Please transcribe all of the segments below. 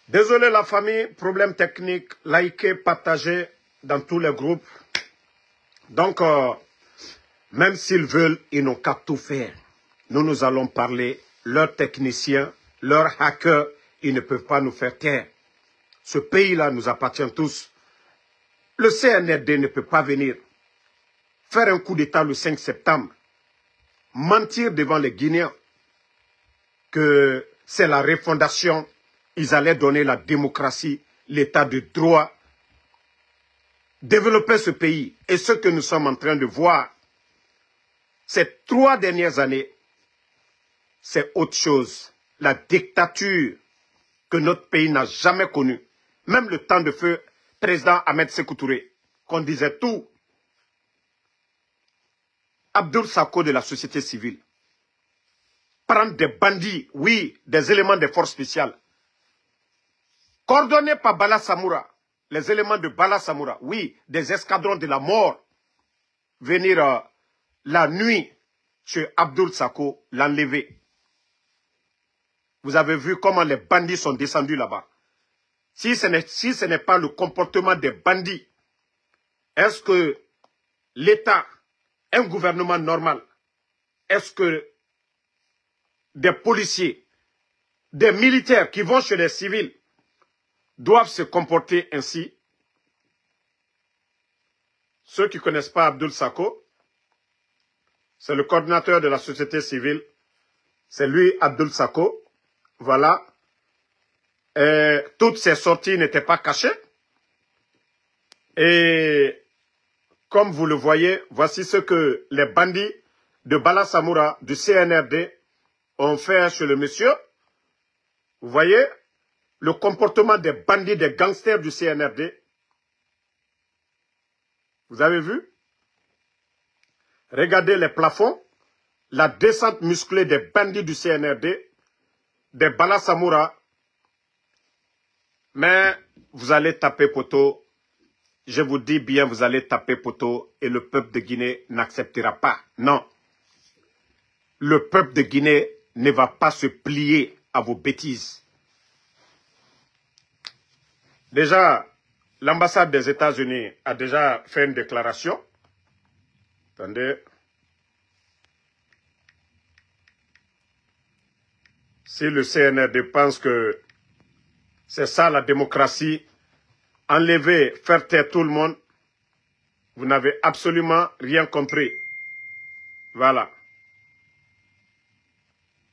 Désolé la famille, problème technique, likez, partagez dans tous les groupes. Donc, même s'ils veulent, ils n'ont qu'à tout faire. Nous allons parler, leurs techniciens, leurs hackers, ils ne peuvent pas nous faire taire. Ce pays-là nous appartient tous. Le CNRD ne peut pas venir faire un coup d'État le 5 septembre, mentir devant les Guinéens que c'est la refondation, ils allaient donner la démocratie, l'état de droit, développer ce pays. Et ce que nous sommes en train de voir, ces 3 dernières années, c'est autre chose. La dictature que notre pays n'a jamais connue. Même le temps de feu, président Ahmed Sékou Touré, qu'on disait tout. Abdoul Sako de la société civile. Prendre des bandits, oui, des éléments des forces spéciales. Coordonnés par Bala Samoura, les éléments de Bala Samoura, oui, des escadrons de la mort. Venir la nuit chez Abdoul Sako, l'enlever. Vous avez vu comment les bandits sont descendus là-bas. Si ce n'est pas le comportement des bandits, est-ce que l'État, un gouvernement normal, est-ce que des policiers, des militaires qui vont chez les civils doivent se comporter ainsi? Ceux qui ne connaissent pas Abdoul Sako, c'est le coordinateur de la société civile. C'est lui, Abdoul Sako. Voilà. Et toutes ces sorties n'étaient pas cachées. Et comme vous le voyez, voici ce que les bandits de Bala Samoura, du CNRD, ont fait chez le monsieur. Vous voyez le comportement des bandits, des gangsters du CNRD. Vous avez vu? Regardez les plafonds, la descente musclée des bandits du CNRD, des Bala Samoura. Mais vous allez taper poteau. Je vous dis bien, vous allez taper poteau et le peuple de Guinée n'acceptera pas. Non. Le peuple de Guinée ne va pas se plier à vos bêtises. Déjà, l'ambassade des États-Unis a déjà fait une déclaration. Attendez. Si le CNRD pense que c'est ça la démocratie, enlever, faire taire tout le monde, vous n'avez absolument rien compris. Voilà.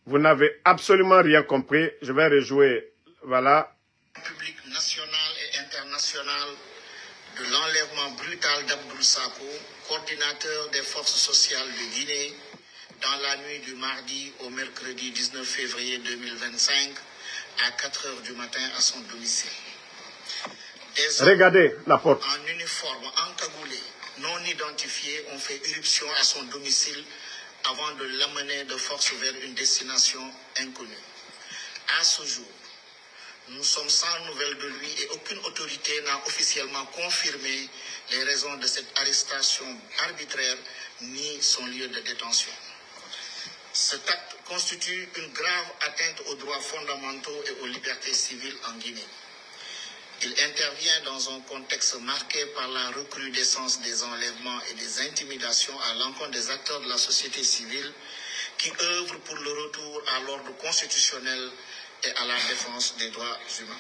Vous n'avez absolument rien compris. Je vais rejouer. Voilà. Public national et international de l'enlèvement brutal d'Abdoul Sako, coordinateur des forces sociales de Guinée, dans la nuit du mardi au mercredi 19 février 2025 à 4 h du matin à son domicile. Regardez la porte. En uniforme, encagoulé, non identifiés, ont fait irruption à son domicile avant de l'amener de force vers une destination inconnue. À ce jour, nous sommes sans nouvelles de lui et aucune autorité n'a officiellement confirmé les raisons de cette arrestation arbitraire ni son lieu de détention. Cet acte constitue une grave atteinte aux droits fondamentaux et aux libertés civiles en Guinée. Il intervient dans un contexte marqué par la recrudescence des enlèvements et des intimidations à l'encontre des acteurs de la société civile qui œuvrent pour le retour à l'ordre constitutionnel et à la défense des droits humains.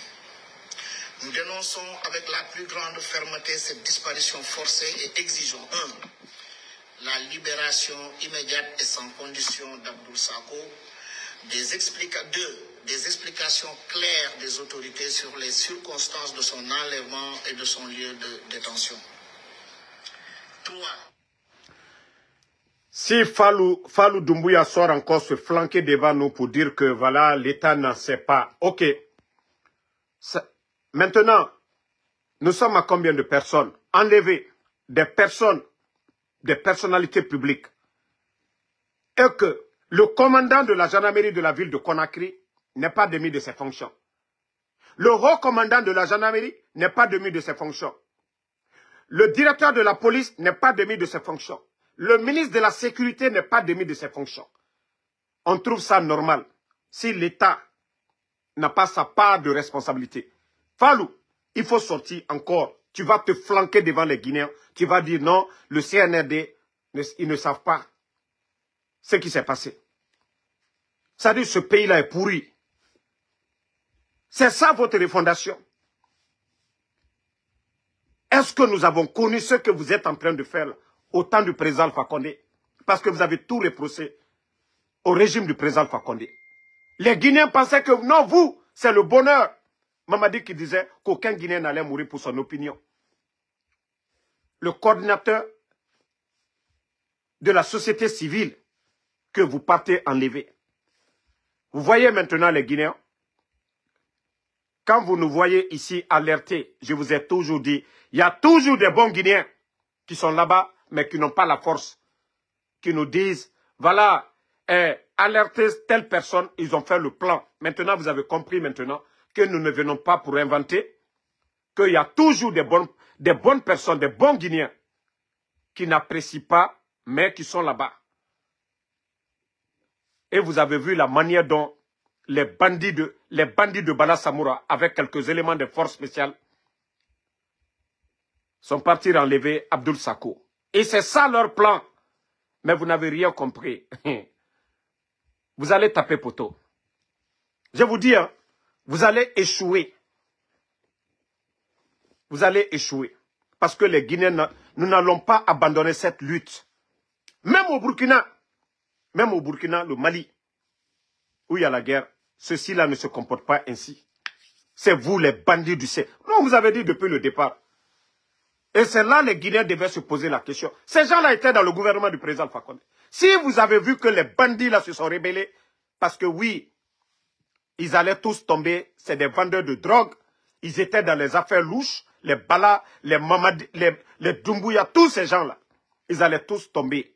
Nous dénonçons avec la plus grande fermeté cette disparition forcée et exigeons 1. La libération immédiate et sans condition d'Abdoul Sako, 2. Des explications claires des autorités sur les circonstances de son enlèvement et de son lieu de détention. 3. Si Fallou Doumbouya sort encore se flanquer devant nous pour dire que voilà, l'État n'en sait pas. Ok. Maintenant, nous sommes à combien de personnes enlevées? Des personnes, des personnalités publiques. Et que le commandant de la gendarmerie de la ville de Conakry n'est pas démis de ses fonctions. Le haut commandant de la gendarmerie n'est pas démis de ses fonctions. Le directeur de la police n'est pas démis de ses fonctions. Le ministre de la Sécurité n'est pas démis de ses fonctions. On trouve ça normal. Si l'État n'a pas sa part de responsabilité. Fallou, il faut sortir encore. Tu vas te flanquer devant les Guinéens. Tu vas dire non, le CNRD, ils ne savent pas ce qui s'est passé. C'est-à-dire ce pays-là est pourri. C'est ça votre refondation. Est-ce que nous avons connu ce que vous êtes en train de faire au temps du président Alpha Condé? Parce que vous avez tout reproché au régime du président Alpha Condé. Les Guinéens pensaient que non, vous, c'est le bonheur. Mamadi qui disait qu'aucun Guinéen n'allait mourir pour son opinion. Le coordinateur de la société civile que vous partez enlever. Vous voyez maintenant les Guinéens, quand vous nous voyez ici alertés, je vous ai toujours dit, il y a toujours des bons Guinéens qui sont là-bas, mais qui n'ont pas la force, qui nous disent, voilà, alerter telle personne, ils ont fait le plan. Maintenant, vous avez compris maintenant que nous ne venons pas pour inventer, qu'il y a toujours des bonnes personnes, des bons Guinéens qui n'apprécient pas, mais qui sont là-bas. Et vous avez vu la manière dont les bandits de Bala Samoura, avec quelques éléments de force spéciale, sont partis enlever Abdoul Sako. Et c'est ça leur plan. Mais vous n'avez rien compris. Vous allez taper poteau. Je vous dis, hein, vous allez échouer. Vous allez échouer. Parce que les Guinéens, nous n'allons pas abandonner cette lutte. Même au Burkina, le Mali, où il y a la guerre, ceux-ci-là ne se comportent pas ainsi. C'est vous les bandits du C. Non, vous avez dit depuis le départ. Et c'est là les Guinéens devaient se poser la question. Ces gens-là étaient dans le gouvernement du président Alpha Condé. Si vous avez vu que les bandits là se sont rebellés, parce que oui, ils allaient tous tomber, c'est des vendeurs de drogue, ils étaient dans les affaires louches, les Bala, les Mamadi, les Doumbouya, tous ces gens-là, ils allaient tous tomber.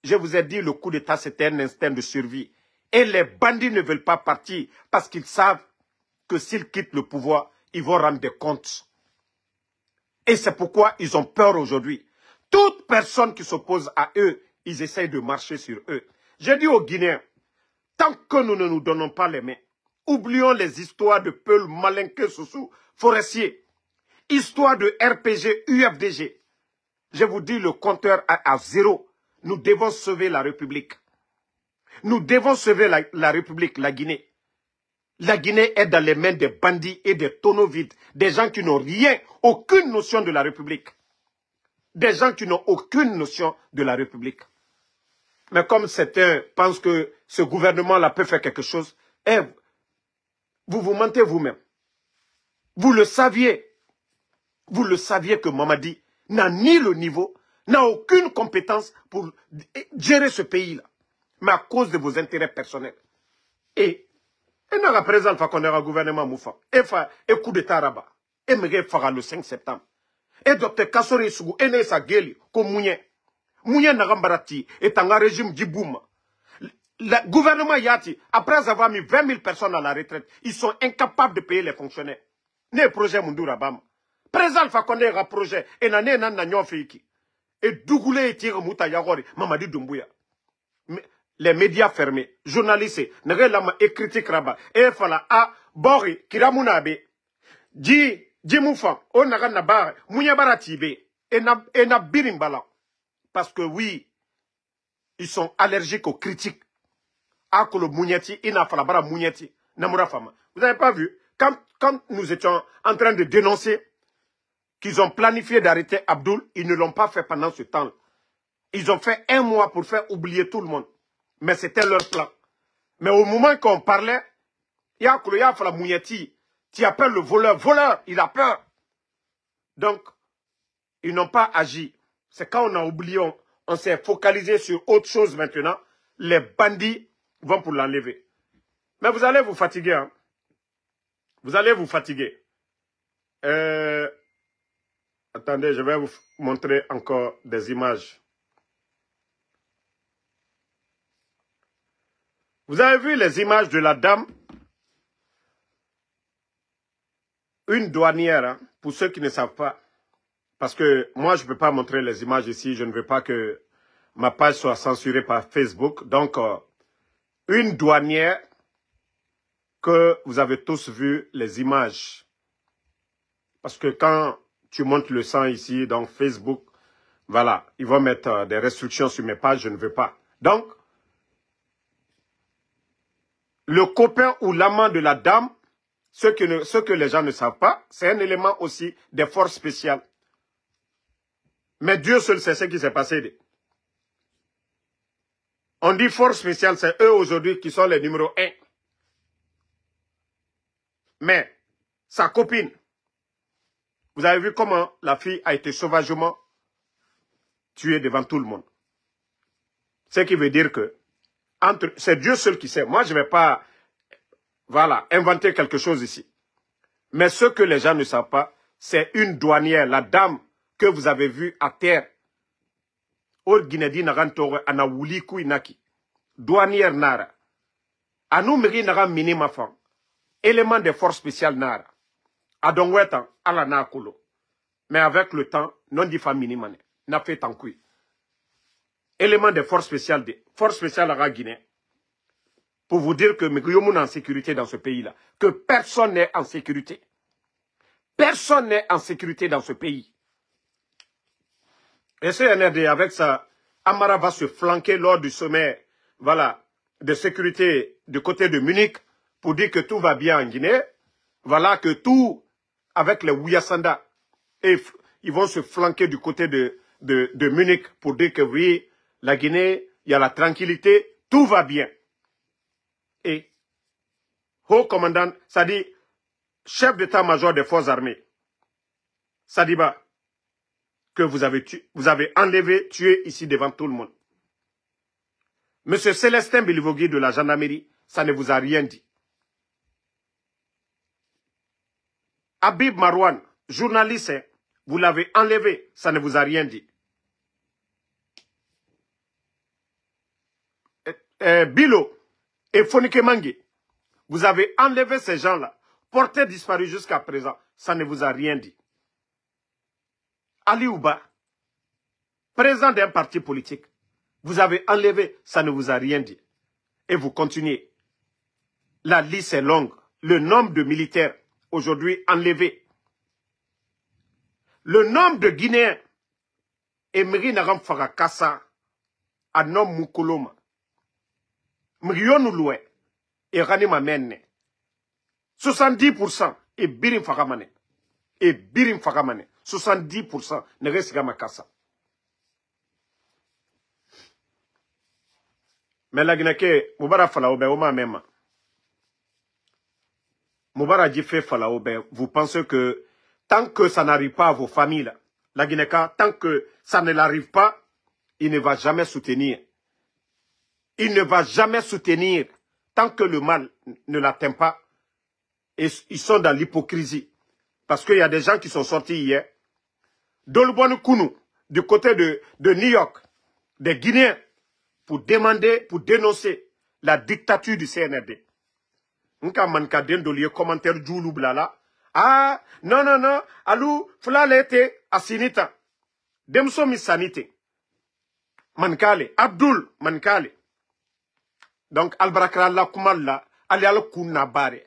Je vous ai dit, le coup d'État, c'était un instinct de survie. Et les bandits ne veulent pas partir parce qu'ils savent que s'ils quittent le pouvoir, ils vont rendre des comptes. Et c'est pourquoi ils ont peur aujourd'hui. Toute personne qui s'oppose à eux, ils essayent de marcher sur eux. J'ai dit aux Guinéens, tant que nous ne nous donnons pas les mains, oublions les histoires de Peul, Malinké, Soussou, Forestier, histoire de RPG, UFDG. Je vous dis, le compteur à zéro. Nous devons sauver la République. Nous devons sauver la République, la Guinée. La Guinée est dans les mains des bandits et des tonneaux vides. Des gens qui n'ont rien, aucune notion de la République. Des gens qui n'ont aucune notion de la République. Mais comme certains pensent que ce gouvernement-là peut faire quelque chose, vous vous mentez vous-même. Vous le saviez. Vous le saviez que Mamadi n'a ni le niveau, n'a aucune compétence pour gérer ce pays-là. Mais à cause de vos intérêts personnels. Et n'a pas présent le gouvernement Moufa. Et coup d'état rabat. Et me fera le 5 septembre. Et Dr Kassori Sougou, et ne sa gueule, comme Mounien. Mounien Nagambarati est un régime d'Iboum. Le gouvernement Yati, après avoir mis 20 000 personnes à la retraite, ils sont incapables de payer les fonctionnaires. Ne projet Mundoura Bam. Président Alpha Condé a un projet. Et n'a n'a fait. Et Dougoulé et Tire Mouta Yagori, Mamadi Doumbouya. Les médias fermés, journalistes, et critiques rabat, et fala a Bori, Kiramunabe, Moufan, Onaga Nabar, Mouniabaratibe, et na Birimbala. Parce que oui, ils sont allergiques aux critiques. Akolo Mouniati, Ina Falabara Mouniati, Namura Fama. Vous n'avez pas vu, quand nous étions en train de dénoncer qu'ils ont planifié d'arrêter Abdoul, ils ne l'ont pas fait pendant ce temps. Ils ont fait 1 mois pour faire oublier tout le monde. Mais c'était leur plan. Mais au moment qu'on parlait, il y a la Mouniati, tu appelles le voleur, il a peur. Donc, ils n'ont pas agi. C'est quand on a oublié, on s'est focalisé sur autre chose maintenant, les bandits vont pour l'enlever. Mais vous allez vous fatiguer. Hein? Vous allez vous fatiguer. Attendez, je vais vous montrer encore des images. Vous avez vu les images de la dame, une douanière, hein, pour ceux qui ne savent pas, parce que moi je ne peux pas montrer les images ici, je ne veux pas que ma page soit censurée par Facebook. Donc, une douanière que vous avez tous vu les images. Parce que quand tu montes le sang ici, dans Facebook, voilà, ils vont mettre des restrictions sur mes pages, je ne veux pas. Donc, le copain ou l'amant de la dame, ce que les gens ne savent pas, c'est un élément aussi des forces spéciales. Mais Dieu seul sait ce qui s'est passé. On dit force spéciale, c'est eux aujourd'hui qui sont les numéros 1. Mais sa copine, vous avez vu comment la fille a été sauvagement tuée devant tout le monde. Ce qui veut dire que c'est Dieu seul qui sait. Moi, je ne vais pas inventer quelque chose ici. Mais ce que les gens ne savent pas, c'est une douanière, la dame que vous avez vue à terre. Au Guinée Narantore, Anawuli Kouinaki. Douanière Nara. Anoumiri Nara Minima Fang. Élément des forces spéciales Nara. Adongwetan, Alana Kolo. Mais avec le temps, non dit famille Mane. N'a fait tant couille. Élément des forces spéciales à la Guinée. Pour vous dire que Migriyomoun est en sécurité dans ce pays-là. Que personne n'est en sécurité. Personne n'est en sécurité dans ce pays. Et ce NRD, avec ça, Amara va se flanquer lors du sommet, voilà, de sécurité du côté de Munich, pour dire que tout va bien en Guinée. Voilà, que tout, avec les Ouyasanda, et ils vont se flanquer du côté de Munich, pour dire que oui, la Guinée, il y a la tranquillité, tout va bien. Et, haut commandant, ça dit, chef d'état-major des forces armées, Sadiba, que vous avez enlevé, tué ici devant tout le monde. Monsieur Célestin Bilivogui de la gendarmerie, ça ne vous a rien dit. Habib Marouane, journaliste, vous l'avez enlevé, ça ne vous a rien dit. Bilo et Fonike Mangi, vous avez enlevé ces gens-là, portés disparus jusqu'à présent, ça ne vous a rien dit. Ali Ouba, président d'un parti politique, vous avez enlevé, ça ne vous a rien dit. Et vous continuez. La liste est longue. Le nombre de militaires aujourd'hui enlevés. Le nombre de Guinéens. Emery Naram Farakassa, Anom Moukoloma, Mrionou et Ranima Menne. 70% et Birim Faramane. Et Birim Faramane. 70% ne reste qu'à Makassa. Mais la Guinée, Moubara Falaoube, Oma Mema. Moubara Djifé Falaoube, vous pensez que tant que ça n'arrive pas à vos familles, là, la Guinée, tant que ça ne l'arrive pas, il ne va jamais soutenir. Il ne va jamais soutenir tant que le mal ne l'atteint pas. Et ils sont dans l'hypocrisie. Parce qu'il y a des gens qui sont sortis hier. Dolbon Kounou, du côté de New York, des Guinéens, pour demander, pour dénoncer la dictature du CNRD. Nka manka dendolier commentaire djoulou blala. Ah, non, non, non, alou, flalete, asinita. Demso misanite. Mankale, Abdul, mankale. Donc, albrakra la kumalla, ali al kunna bare.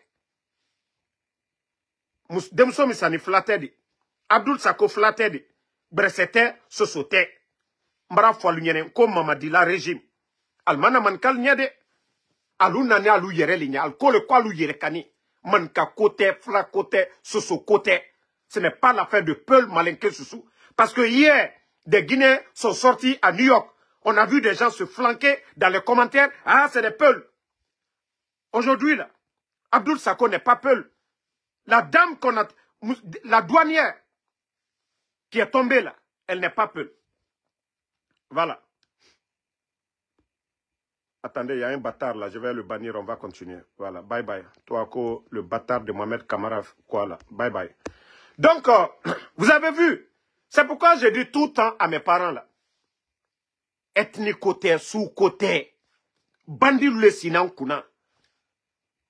Demso misani flatedi. Abdul sako flatedi. Bresete, sosote. Mbara falunyene, ko mamadi la régime. Almana mankal nyade. Alou nane alou yere linya. Al kole kwa alou yere kani. Manka kote, fla kote, soso kote. Ce n'est pas l'affaire de Peul Malinke Soussou. Parce que hier, des Guinéens sont sortis à New York. On a vu des gens se flanquer dans les commentaires. Ah, c'est des Peuls. Aujourd'hui, là, Abdul Sako n'est pas Peul. La dame qu'on a, la douanière qui est tombée là, elle n'est pas Peul. Voilà. Attendez, il y a un bâtard là, je vais le bannir, on va continuer. Voilà, bye bye. Toi, le bâtard de Mohamed Kamara, quoi là, bye bye. Donc, vous avez vu, c'est pourquoi j'ai dit tout le temps à mes parents là, ethnique-côté, sous-côté, bandi le sinan kuna.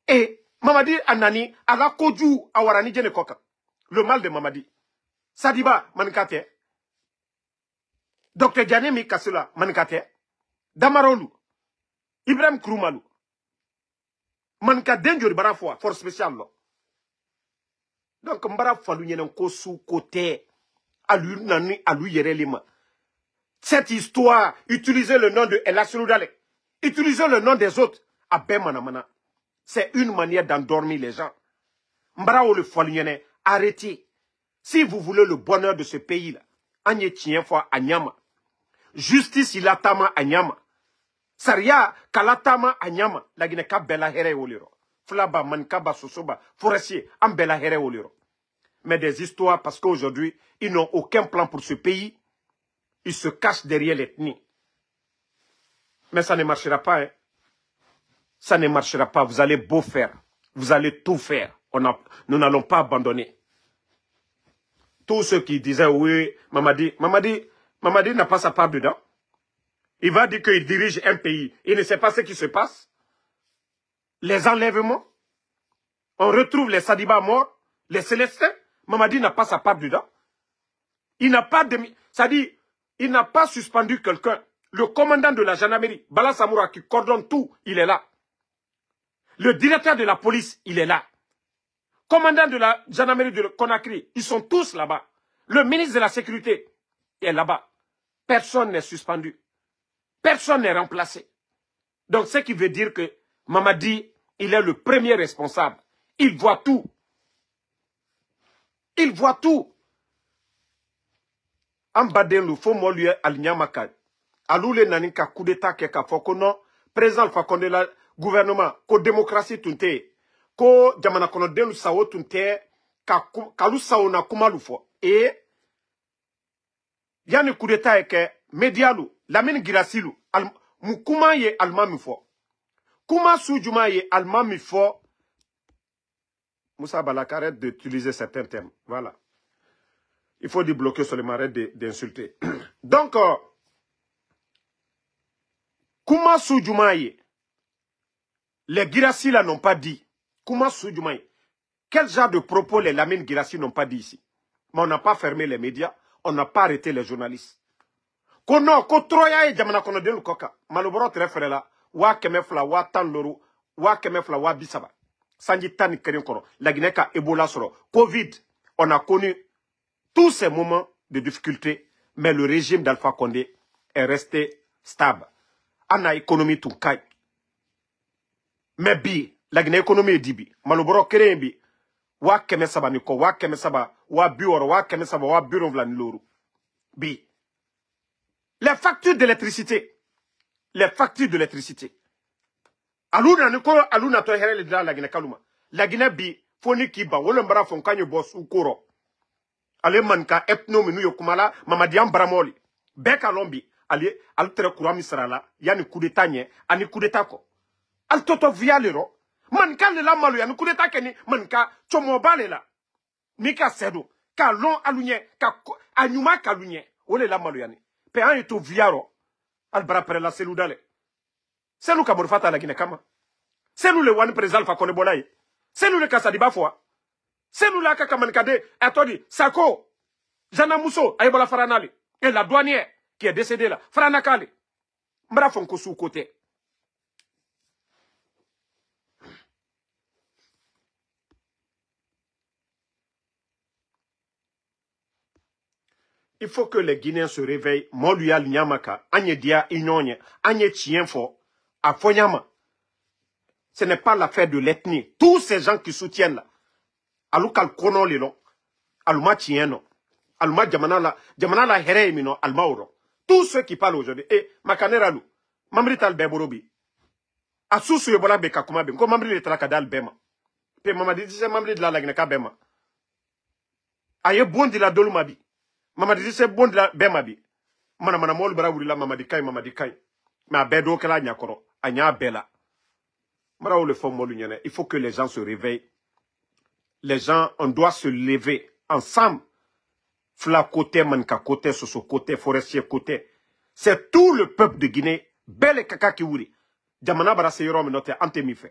Et Mamadi Anani, ala koju awarani jene koka. Le mal de Mamadi. Sadiba, mankate. Dr. Djanemi Kassula, mankate. Damarolu. Ibrahim Kroumalou. manka denjori bara fois force spéciale lo. Donc mbara falu nyenen ko sous côté alu nani alu yerelima. Cette histoire, utilisez le nom de El Seloudale, utilisez le nom des autres. C'est une manière d'endormir les gens. Mbara ou le falunyene, arrêtez. Si vous voulez le bonheur de ce pays-là, agne tien fois anyama. Justice il atama anyama. Saria kalatama anyama. La Guinée ka bela here oliro. Flaba mankaba sosoba forestier am bela here oliro. Mais des histoires parce qu'aujourd'hui, ils n'ont aucun plan pour ce pays. Ils se cachent derrière l'ethnie. Mais ça ne marchera pas. Hein. Ça ne marchera pas. Vous allez beau faire. Vous allez tout faire. Nous n'allons pas abandonner. Tous ceux qui disaient, oui, Mamadi n'a pas sa part dedans. Il va dire qu'il dirige un pays. Il ne sait pas ce qui se passe. Les enlèvements. On retrouve les Sadiba morts. Les Célestins. Mamadi n'a pas sa part dedans. Il n'a pas de... Ça dit... Il n'a pas suspendu quelqu'un. Le commandant de la gendarmerie, Bala Samoura, qui coordonne tout, il est là. Le directeur de la police, il est là. Commandant de la gendarmerie de Conakry, ils sont tous là-bas. Le ministre de la Sécurité est là-bas. Personne n'est suspendu. Personne n'est remplacé. Donc, ce qui veut dire que Mamadi, il est le premier responsable. Il voit tout. Il voit tout. Ambadenu fo moluye alinyamaka. Aloule nanika coup d'état keka foko non. Président Alpha Condé la gouvernement. Ko démocratie tunte. Ko jamana kono delu sao tunte. Kalu sao na kumalu fo. Et yani coup d'état eke medialu. Lamine Girasilu. Mukuma ye almami fo. Kuma sujuma ye almami fo. Moussa Balak arrête d'utiliser certains termes. Voilà. Il faut débloquer sur les marais d'insulter. Donc, Kouma Soudjoumaye, les Girassi là n'ont pas dit. Kouma Soudjoumaye, quel genre de propos les Lamine Girassi n'ont pas dit ici? Mais on n'a pas fermé les médias, on n'a pas arrêté les journalistes. Kono, ko troya e jamana kono delu koka. Maloboro trefere la, wa kemefla, wa tan loru, wa kemefla, wa bisaba. Sanji tani kerin koro. La Guinée ka Ebola soro. Covid, on a connu tous ces moments de difficulté, mais le régime d'Alpha Condé est resté stable. On a économie tout kai. Mais bi, la Guinée économie est dibi. Maloboro kere bi. Wa keme saba niko, wa keme saba, wa bioro, wa keme saba, wa bureau vlan loru. Bi. Les factures d'électricité. Les factures d'électricité. Aluna niko, aluna to herele de la Guinée kaluma. La Guinée bi, foni ki ba, wolembara fonkanyo boss ukoro. Ale manka ethno minu yokumala mamadiam bramoli beka lombi ale altere kurami sarala yani coup d'état nye ani coup d'état ko al toto vialero manka le la malu yani coup d'état keni manka chomo balela nika sedo ka lon alunye ka anyuma kalunye ole la malu yani pe an eto viaro al brapere la Seloudale c'est nous kamorfata la Guinée kama c'est nous le one président Alpha Condé Bolaye c'est nous le Kasadiba fois. C'est nous là qui Kade, Atodi, Sako, Jana Mousso, Aïbola Faranali, et la douanière qui est décédée là, Faranakali. Mbrafonko sous côté. Il faut que les Guinéens se réveillent. Moluya Nyamaka, Agnedia Ignonye, Agne Chienfo, à Fonyama. Ce n'est pas l'affaire de l'ethnie. Tous ces gens qui soutiennent là. Alou kal kono le non, aluma tieno, aluma jamana la here mino almauro. Tous ceux qui parlent aujourd'hui, makanera lu, mamri tal beborobi. Asusu yebola beka kuma bem, ko mamri le traka dal bema. Pe mamadi dise mamri de la lagneka bema. Aye bondi la dolumabi. Mamadi dise bondi la bema bi. Mana mol bra wuri la mamadi kai. Ma bedo kala nyakoro, anya bela. Mara ou le fond molu nyene, il faut que les gens se réveillent. Les gens, on doit se lever ensemble. Fla côté, manka côté, soso côté, forestier côté. C'est tout le peuple de Guinée. Belle kaka kiwuri. Jamana bara se yorom note antemife.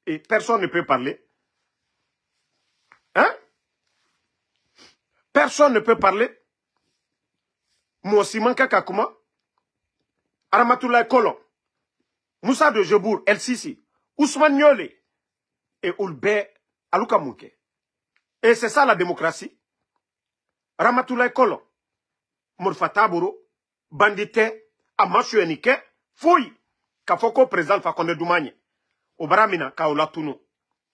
Et personne ne peut parler. Hein? Personne ne peut parler. Mosi manka kakuma. Aramatoulaye Kolon. Moussa de Jebour, El Sisi. Ousmane Niolé. et Oulbe Aluka Munke. Et c'est ça la démocratie. Ramatoulaye Kolo, Mourfataburo, Bandite, Amashuenike, Fouy, Kafoko président Fakonde Doumanye, Obaramina, Kaolatunu,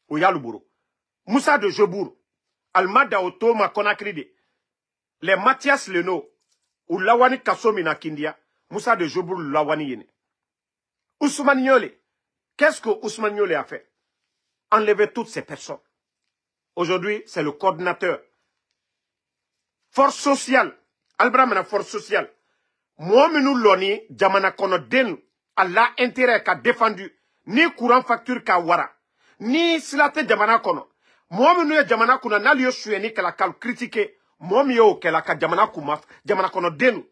Oyaluburo, Moussa de Jebour, Almada Otoma Konakride, les Mathias Leno, ou Lawani Kasomina Kindia, Moussa de Jebour Lawani Yene. Ousmane Niolé, qu'est-ce que Ousmane Niolé a fait? Enlever toutes ces personnes. Aujourd'hui, c'est le coordinateur. Force sociale. Albramana force sociale. Moi, Loni, Jamana Kono Den, Allah intérêt qu'a défendu, ni courant facture qu'a wara, ni silate Jamana Kono. Moi, Jamana Kono, n'a lieu sueni qu'elle a critiqué, moi, qu'elle a Jamana Koumaf, Jamana Kono Den.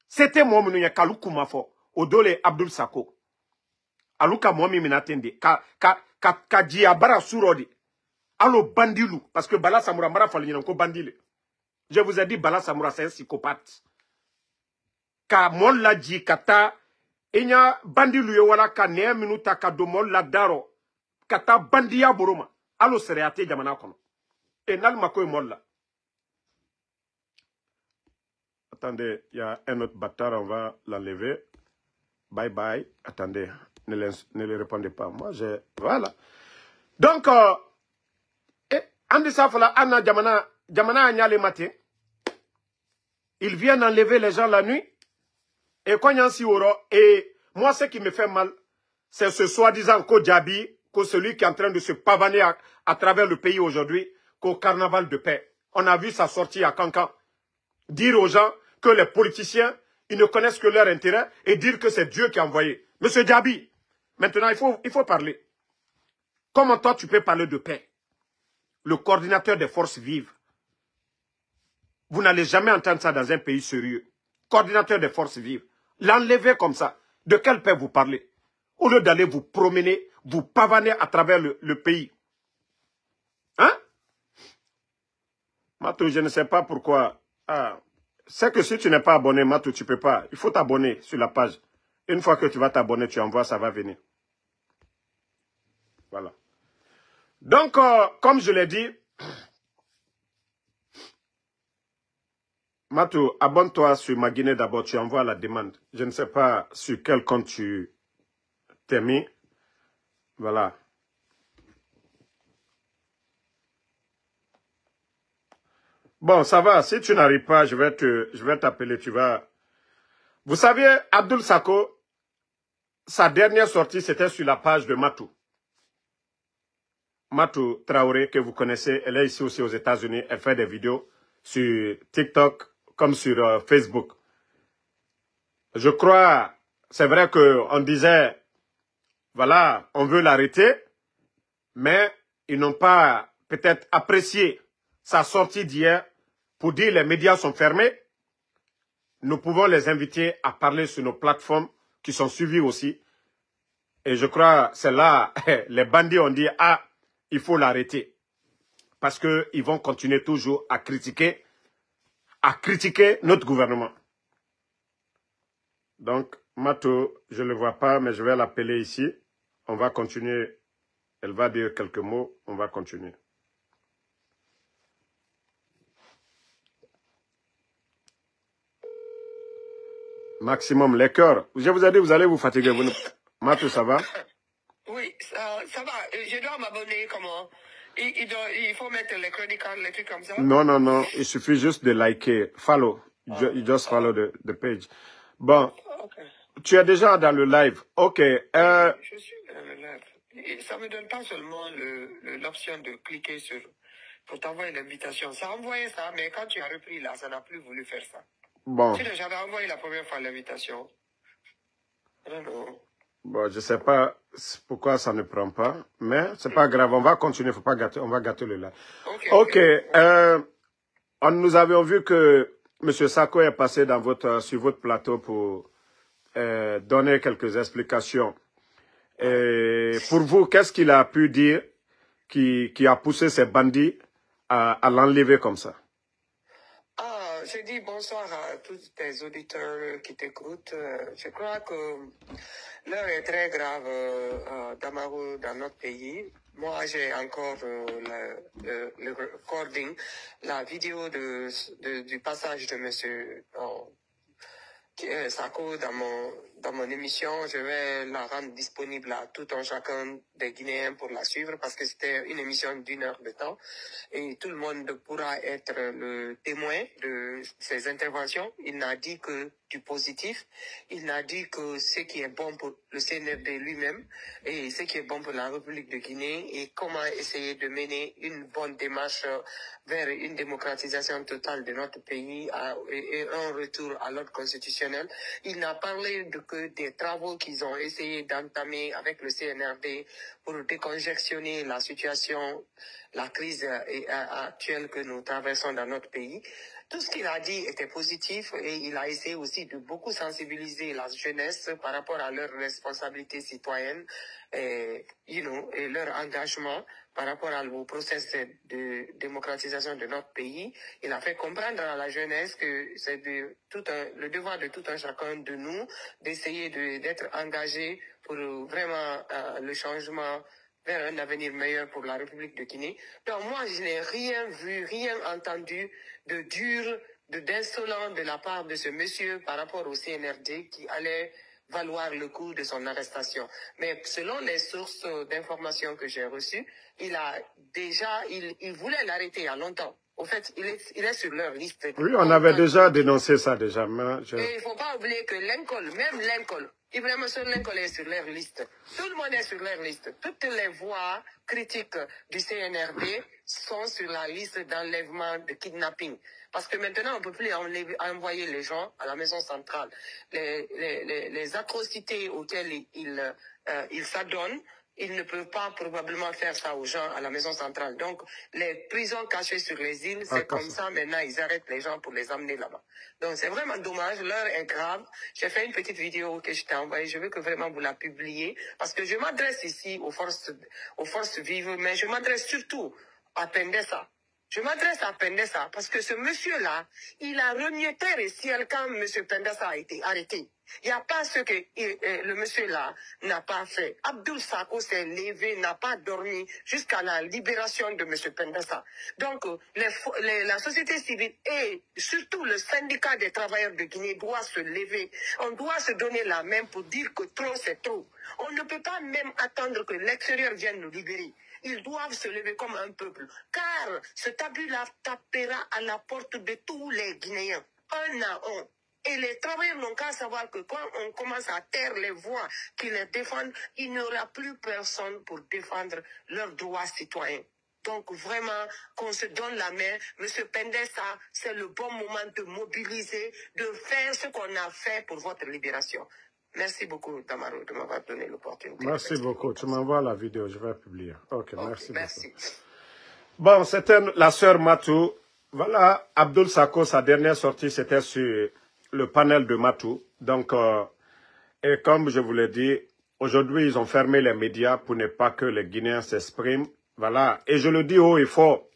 C'était moi, Kalou Koumafo, Odole Abdul Sako. Aluka moi, Minatende, ka Diabara Sourodi. Allo bandilu, parce que Bala Samoura Mara fallait ko bandile. Je vous ai dit, Bala Samoura, c'est un psychopathe. Ka mon la dit, kata, enya bandilu yo wala ka ne minuta ka do mon la daro, kata bandia boroma. Allo sereate jamana kono. Et nal mako mon la. Attendez, il y a un autre bâtard, on va l'enlever. Bye bye. Attendez, ne le répondez pas. Moi, voilà. Donc, Andi Safala, Anna Jamana Agnale matin. Ils viennent enlever les gens la nuit. Et quand il y a un sioro, et moi, ce qui me fait mal, c'est ce soi-disant Kodjabi, que celui qui est en train de se pavaner à travers le pays aujourd'hui, qu'au carnaval de paix. On a vu sa sortie à Cancan. Dire aux gens que les politiciens, ils ne connaissent que leur intérêt et dire que c'est Dieu qui a envoyé. Monsieur Djabi, maintenant, il faut parler. Comment toi, tu peux parler de paix? Le coordinateur des forces vives. Vous n'allez jamais entendre ça dans un pays sérieux. Coordinateur des forces vives. L'enlever comme ça. De quelle paix vous parlez? Au lieu d'aller vous promener, vous pavaner à travers le pays. Hein? Matou, je ne sais pas pourquoi. Ah, c'est que si tu n'es pas abonné, Matou, tu ne peux pas. Il faut t'abonner sur la page. Une fois que tu vas t'abonner, tu envoies, ça va venir. Voilà. Donc, comme je l'ai dit, Matou, abonne-toi sur ma Guinée d'abord, tu envoies la demande. Je ne sais pas sur quel compte tu t'es mis. Voilà. Bon, ça va. Si tu n'arrives pas, je vais t'appeler. Tu vas. Vous savez, Abdul Sako, sa dernière sortie, c'était sur la page de Matou. Matou Traoré, que vous connaissez, elle est ici aussi aux États-Unis. Elle fait des vidéos sur TikTok comme sur Facebook. Je crois, c'est vrai qu'on disait, voilà, on veut l'arrêter, mais ils n'ont pas peut-être apprécié sa sortie d'hier pour dire les médias sont fermés. Nous pouvons les inviter à parler sur nos plateformes qui sont suivies aussi. Et je crois, c'est là, les bandits ont dit, ah, il faut l'arrêter. Parce qu'ils vont continuer toujours à critiquer notre gouvernement. Donc, Mato, je ne le vois pas, mais je vais l'appeler ici. On va continuer. Elle va dire quelques mots. On va continuer. Maximum, les cœurs. Je vous ai dit, vous allez vous fatiguer. Mato, ça va? Oui, ça va. Je dois m'abonner comment? Il faut mettre les credit cards, les trucs comme ça? Non, non, non. Il suffit juste de liker. Follow. You just follow the page. Bon. Okay. Tu es déjà dans le live. OK. Je suis dans le live. Et ça ne me donne pas seulement l'option de cliquer sur... pour t'envoyer l'invitation. Ça a envoyé ça, mais quand tu as repris là, ça n'a plus voulu faire ça. Bon. J'avais envoyé la première fois l'invitation. Bon, je ne sais pas pourquoi ça ne prend pas, mais c'est pas grave. On va continuer. Faut pas gâter. On va gâter le live. OK. Nous avions vu que M. Sako est passé sur votre plateau pour donner quelques explications. Et pour vous, qu'est-ce qu'il a pu dire qui a poussé ces bandits à l'enlever comme ça? Je dis bonsoir à tous tes auditeurs qui t'écoutent. Je crois que l'heure est très grave dans notre pays. moi, j'ai encore le recording, la vidéo du passage de monsieur Sako dans mon émission. Je vais la rendre disponible à tout un chacun des Guinéens pour la suivre parce que c'était une émission d'1 heure de temps et tout le monde pourra être le témoin de ses interventions. Il n'a dit que du positif. Il n'a dit que ce qui est bon pour le CNRD lui-même et ce qui est bon pour la République de Guinée et comment essayer de mener une bonne démarche vers une démocratisation totale de notre pays et un retour à l'ordre constitutionnel. Il n'a parlé que des travaux qu'ils ont essayé d'entamer avec le CNRD pour décongestionner la situation, la crise actuelle que nous traversons dans notre pays. Tout ce qu'il a dit était positif et il a essayé aussi de beaucoup sensibiliser la jeunesse par rapport à leurs responsabilités citoyennes et leur engagement par rapport au processus de démocratisation de notre pays. Il a fait comprendre à la jeunesse que c'est le devoir de tout un chacun de nous d'essayer d'être engagé pour vraiment le changement vers un avenir meilleur pour la République de Guinée. Donc moi, je n'ai rien vu, rien entendu de dur, d'insolent de la part de ce monsieur par rapport au CNRD qui allait valoir le coup de son arrestation. Mais selon les sources d'informations que j'ai reçues, il voulait l'arrêter il y a longtemps. Au fait, il est sur leur liste. Oui, on avait déjà dénoncé ça déjà. Mais et il ne faut pas oublier que Lincoln, même Lincoln, Ibrahim Lincoln est sur leur liste. Tout le monde est sur leur liste. Toutes les voix critiques du CNRD sont sur la liste d'enlèvement, de kidnapping. Parce que maintenant, on ne peut plus envoyer les gens à la maison centrale. Les atrocités auxquelles ils s'adonnent, ils ne peuvent pas probablement faire ça aux gens à la maison centrale. Donc, les prisons cachées sur les îles, c'est comme ça. Maintenant, ils arrêtent les gens pour les amener là-bas. Donc, c'est vraiment dommage. L'heure est grave. J'ai fait une petite vidéo que je t'ai envoyée. Je veux que vraiment vous la publiez. Parce que je m'adresse ici aux forces vives, mais je m'adresse surtout à Pendessa. Je m'adresse à Pendessa parce que ce monsieur-là, il a renié terre et ciel quand M. Pendessa a été arrêté. Il n'y a pas ce que le monsieur-là n'a pas fait. Abdoul Sako s'est levé, n'a pas dormi jusqu'à la libération de M. Pendessa. Donc, la société civile et surtout le syndicat des travailleurs de Guinée doit se lever. On doit se donner la main pour dire que trop, c'est trop. On ne peut pas même attendre que l'extérieur vienne nous libérer. Ils doivent se lever comme un peuple. Car ce tabou-là tapera à la porte de tous les Guinéens, un à un. Et les travailleurs n'ont qu'à savoir que quand on commence à taire les voix qui les défendent, il n'y aura plus personne pour défendre leurs droits citoyens. Donc vraiment, qu'on se donne la main. Monsieur Pendessa, c'est le bon moment de mobiliser, de faire ce qu'on a fait pour votre libération. Merci beaucoup, Tamaro, de m'avoir donné l'opportunité. Merci beaucoup. Tu m'envoies la vidéo, je vais publier. Ok, merci beaucoup. Bon, c'était la sœur Matou. Voilà, Abdoul Sako, sa dernière sortie, c'était sur le panel de Matou. Donc, et comme je vous l'ai dit, aujourd'hui, ils ont fermé les médias pour ne pas que les Guinéens s'expriment. Voilà, et je le dis haut et fort,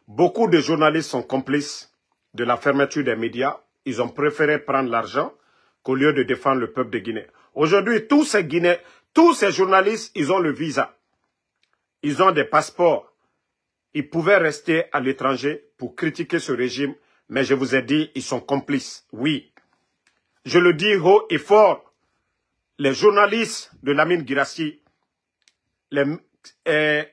beaucoup de journalistes sont complices de la fermeture des médias. Ils ont préféré prendre l'argent qu'au lieu de défendre le peuple de Guinée. Aujourd'hui, tous ces Guinéens, tous ces journalistes, ils ont le visa. Ils ont des passeports. Ils pouvaient rester à l'étranger pour critiquer ce régime, mais je vous ai dit, ils sont complices. Oui. Je le dis haut et fort. Les journalistes de Lamine Guirassy, les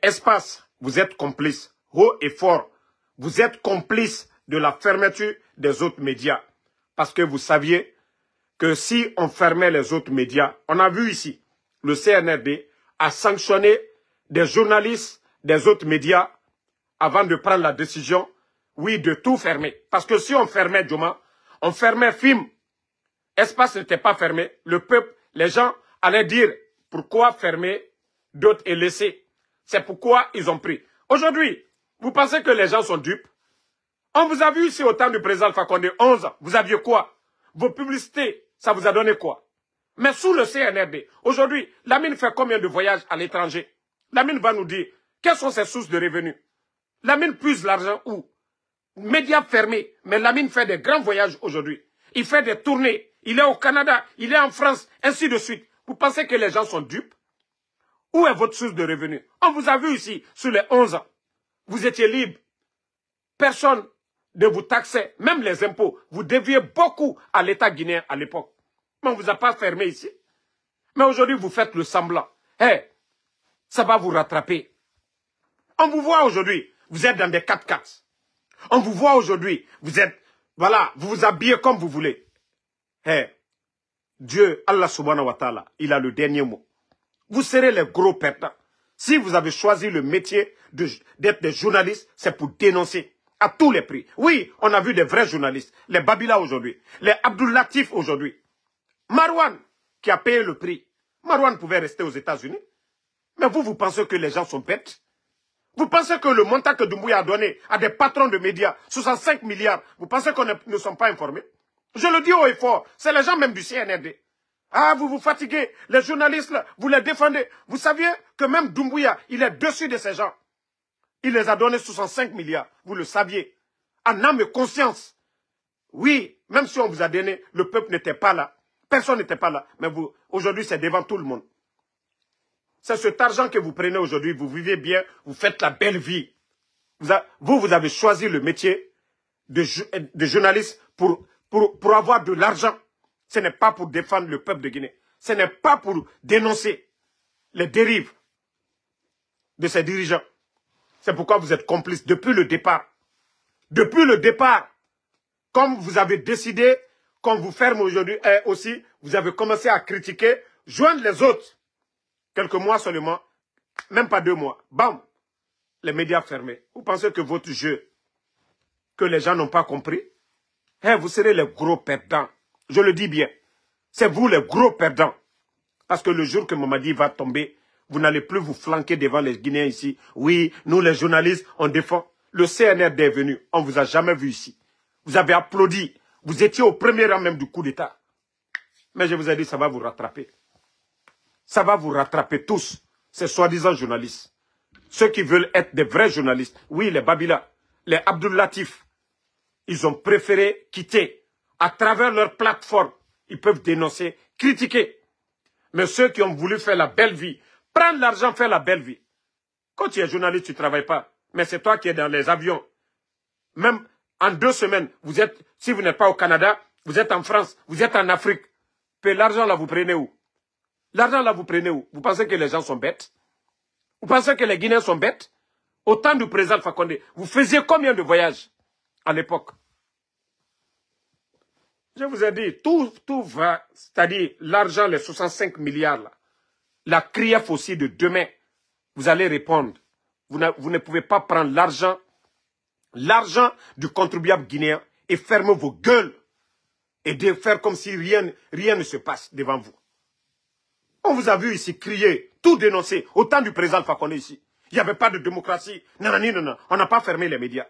Espace, vous êtes complices. Haut et fort. Vous êtes complices de la fermeture des autres médias. Parce que vous saviez que si on fermait les autres médias, on a vu ici, le CNRD a sanctionné des journalistes des autres médias avant de prendre la décision, oui, de tout fermer. Parce que si on fermait Djoma, on fermait FIM, Espace n'était pas fermé, le peuple, les gens allaient dire pourquoi fermer d'autres et laisser. C'est pourquoi ils ont pris. Aujourd'hui, vous pensez que les gens sont dupes? On vous a vu ici au temps du président Alpha Condé, 11 ans, vous aviez quoi? Vos publicités, ça vous a donné quoi? Mais sous le CNRD, aujourd'hui, Lamine fait combien de voyages à l'étranger? Lamine va nous dire, quelles sont ses sources de revenus? Lamine puise l'argent où? Médias fermés, mais Lamine fait des grands voyages aujourd'hui. Il fait des tournées, il est au Canada, il est en France, ainsi de suite. Vous pensez que les gens sont dupes? Où est votre source de revenus? On vous a vu ici, sur les 11 ans. Vous étiez libre. Personne ne vous taxait, même les impôts. Vous deviez beaucoup à l'État guinéen à l'époque. Mais on ne vous a pas fermé ici. Mais aujourd'hui, vous faites le semblant. Hey, ça va vous rattraper. On vous voit aujourd'hui, vous êtes dans des 4x4. On vous voit aujourd'hui, vous êtes, voilà, vous vous habillez comme vous voulez. Hey, Dieu, Allah subhanahu wa ta'ala, il a le dernier mot. Vous serez les gros perdants. Si vous avez choisi le métier d'être des journalistes, c'est pour dénoncer à tous les prix. Oui, on a vu des vrais journalistes. Les Babila aujourd'hui, les Abdul Latif aujourd'hui. Marwan, qui a payé le prix. Marwan pouvait rester aux États-Unis. Mais vous pensez que les gens sont bêtes? Vous pensez que le montant que Doumbouya a donné à des patrons de médias, 65 milliards, vous pensez qu'on ne sont pas informés? Je le dis haut et fort, c'est les gens même du CNRD. Ah, vous vous fatiguez, les journalistes, là, vous les défendez. Vous saviez que même Doumbouya, il est dessus de ces gens. Il les a donné 65 milliards, vous le saviez. En âme et conscience. Oui, même si on vous a donné, le peuple n'était pas là. Personne n'était pas là. Mais vous, aujourd'hui, c'est devant tout le monde. C'est cet argent que vous prenez aujourd'hui, vous vivez bien, vous faites la belle vie. Vous avez choisi le métier de journaliste pour avoir de l'argent. Ce n'est pas pour défendre le peuple de Guinée. Ce n'est pas pour dénoncer les dérives de ces dirigeants. C'est pourquoi vous êtes complices depuis le départ. Depuis le départ, comme vous avez décidé qu'on vous ferme aujourd'hui aussi, vous avez commencé à critiquer, joindre les autres. Quelques mois seulement, même pas 2 mois, bam, les médias fermés. Vous pensez que votre jeu, que les gens n'ont pas compris, vous serez les gros perdants. Je le dis bien. C'est vous les gros perdants. Parce que le jour que Mamadi va tomber, vous n'allez plus vous flanquer devant les Guinéens ici. Oui, nous les journalistes, on défend. Le CNRD est venu, on ne vous a jamais vu ici. Vous avez applaudi. Vous étiez au premier rang même du coup d'État. Mais je vous ai dit, ça va vous rattraper. Ça va vous rattraper tous, ces soi-disant journalistes. Ceux qui veulent être des vrais journalistes. Oui, les Babila, les Abdul Latif, ils ont préféré quitter. À travers leur plateforme, ils peuvent dénoncer, critiquer. Mais ceux qui ont voulu faire la belle vie, prendre l'argent, faire la belle vie. Quand tu es journaliste, tu ne travailles pas. Mais c'est toi qui es dans les avions. Même en 2 semaines, si vous n'êtes pas au Canada, vous êtes en France, vous êtes en Afrique. Puis l'argent là, vous prenez où? L'argent là, vous prenez où? Vous pensez que les gens sont bêtes? Vous pensez que les Guinéens sont bêtes? Au temps du président Alpha Condé, vous faisiez combien de voyages à l'époque? Je vous ai dit, tout va, c'est-à-dire l'argent, les 65 milliards là, la CRIEF aussi de demain, vous allez répondre. Vous ne pouvez pas prendre l'argent du contribuable guinéen et fermer vos gueules et de faire comme si rien ne se passe devant vous. On vous a vu ici crier, tout dénoncer, au temps du président Alpha Condé ici. Il n'y avait pas de démocratie. Non, on n'a pas fermé les médias.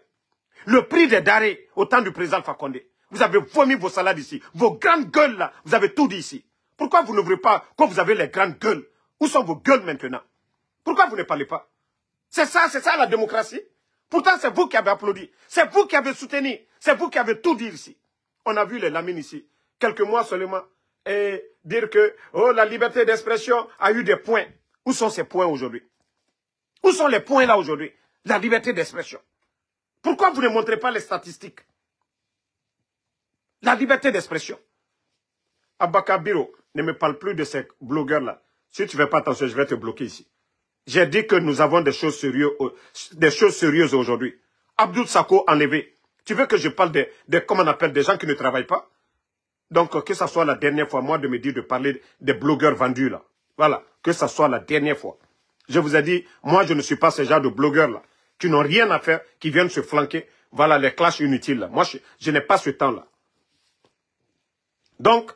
Le prix des denrées, au temps du président Alpha Condé. Vous avez vomi vos salades ici. Vos grandes gueules là, vous avez tout dit ici. Pourquoi vous n'ouvrez pas quand vous avez les grandes gueules? Où sont vos gueules maintenant? Pourquoi vous ne parlez pas? C'est ça la démocratie. Pourtant, c'est vous qui avez applaudi. C'est vous qui avez soutenu. C'est vous qui avez tout dit ici. On a vu les lamines ici. Quelques mois seulement. Et dire que la liberté d'expression a eu des points. Où sont ces points aujourd'hui? Où sont les points là aujourd'hui? La liberté d'expression. Pourquoi vous ne montrez pas les statistiques? La liberté d'expression. Abaka Biro, ne me parle plus de ces blogueurs-là. Si tu ne fais pas attention, je vais te bloquer ici. J'ai dit que nous avons des choses sérieuses aujourd'hui. Abdul Sako enlevé. Tu veux que je parle comment on appelle, des gens qui ne travaillent pas? Donc, que ça soit la dernière fois, moi, de me dire de parler des blogueurs vendus, là. Voilà, que ça soit la dernière fois. Je vous ai dit, moi, je ne suis pas ce genre de blogueurs-là, qui n'ont rien à faire, qui viennent se flanquer. Voilà, les clashs inutiles, là. Moi, je n'ai pas ce temps-là. Donc,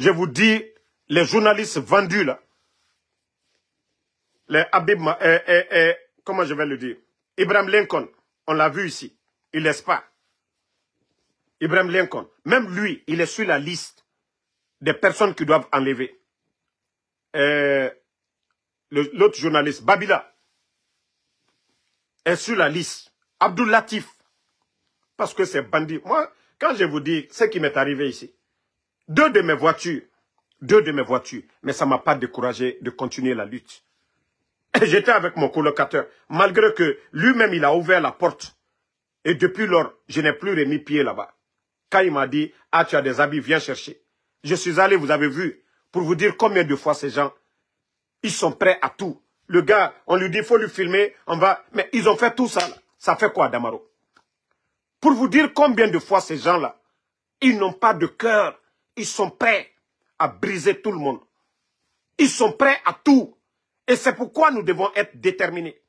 je vous dis, les journalistes vendus, là, les Habib, comment je vais le dire? Ibrahim Lincoln, on l'a vu ici, il laisse pas. Ibrahim Lincoln, même lui, il est sur la liste des personnes qui doivent enlever. L'autre journaliste, Babila, est sur la liste. Abdul Latif, parce que c'est bandit. Moi, quand je vous dis ce qui m'est arrivé ici, 2 de mes voitures, mais ça ne m'a pas découragé de continuer la lutte. Et j'étais avec mon colocateur, malgré que lui-même, il a ouvert la porte. Et depuis lors, je n'ai plus remis pied là-bas. Quand il m'a dit, ah, tu as des habits, viens chercher. Je suis allé, vous avez vu, pour vous dire combien de fois ces gens, ils sont prêts à tout. Le gars, on lui dit, il faut lui filmer, on va... Mais ils ont fait tout ça, là. Ça fait quoi, Damaro? Pour vous dire combien de fois ces gens-là, ils n'ont pas de cœur. Ils sont prêts à briser tout le monde. Ils sont prêts à tout. Et c'est pourquoi nous devons être déterminés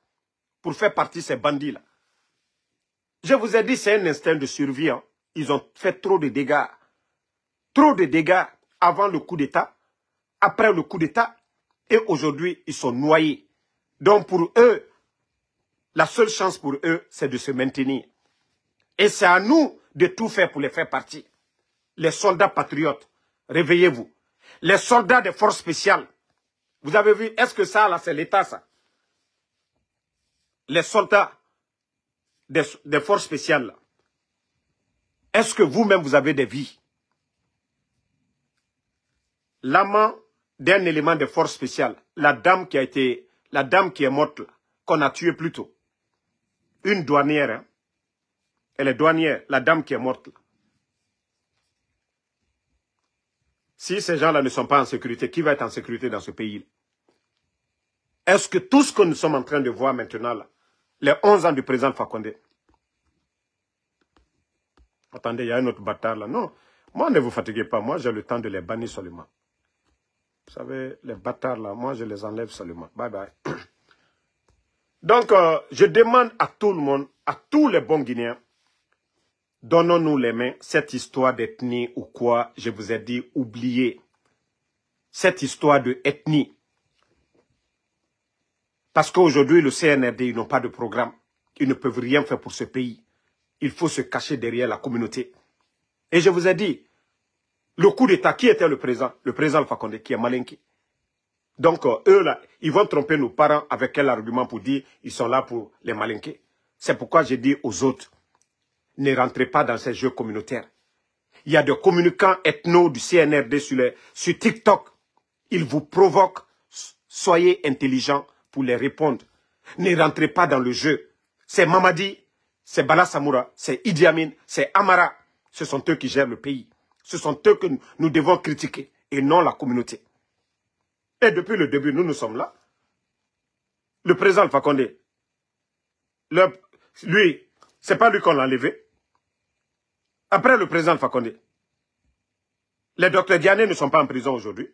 pour faire partie de ces bandits-là. Je vous ai dit, c'est un instinct de survie. Hein. Ils ont fait trop de dégâts. Trop de dégâts avant le coup d'État, après le coup d'État, et aujourd'hui, ils sont noyés. Donc pour eux, la seule chance pour eux, c'est de se maintenir. Et c'est à nous de tout faire pour les faire partie. Les soldats patriotes, réveillez-vous. Les soldats des forces spéciales, vous avez vu, est-ce que ça, là, c'est l'État, ça? Les soldats des forces spéciales, là, est-ce que vous-même, vous avez des vies? L'amant d'un élément des forces spéciales, la dame qui est morte, là, qu'on a tuée plus tôt, une douanière, hein? Elle est douanière, la dame qui est morte, là. Si ces gens-là ne sont pas en sécurité, qui va être en sécurité dans ce pays-là? Est-ce que tout ce que nous sommes en train de voir maintenant, là, les 11 ans du président Fakonde, attendez, il y a un autre bâtard là, non, moi ne vous fatiguez pas, moi j'ai le temps de les bannir seulement. Vous savez, les bâtards là, moi je les enlève seulement. Bye bye. Donc, je demande à tout le monde, à tous les bons Guinéens, donnons-nous les mains. Cette histoire d'ethnie ou quoi, je vous ai dit, oubliez. Cette histoire d'ethnie. Parce qu'aujourd'hui, le CNRD, ils n'ont pas de programme. Ils ne peuvent rien faire pour ce pays. Il faut se cacher derrière la communauté. Et je vous ai dit, le coup d'État, qui était le président? Le président Alpha Condé, qui est malinqué. Donc, eux, là, ils vont tromper nos parents avec quel argument pour dire ils sont là pour les malinquer. C'est pourquoi j'ai dit aux autres, ne rentrez pas dans ces jeux communautaires. Il y a des communicants ethno du CNRD sur TikTok. Ils vous provoquent. Soyez intelligents pour les répondre. Ne rentrez pas dans le jeu. C'est Mamadi, c'est Bala Samoura, c'est Idi Amin, c'est Amara. Ce sont eux qui gèrent le pays. Ce sont eux que nous devons critiquer et non la communauté. Et depuis le début, nous sommes là. Le président Alpha Condé, lui, c'est pas lui qu'on l'a enlevé. Après le président Alpha Condé, les docteurs Diané ne sont pas en prison aujourd'hui.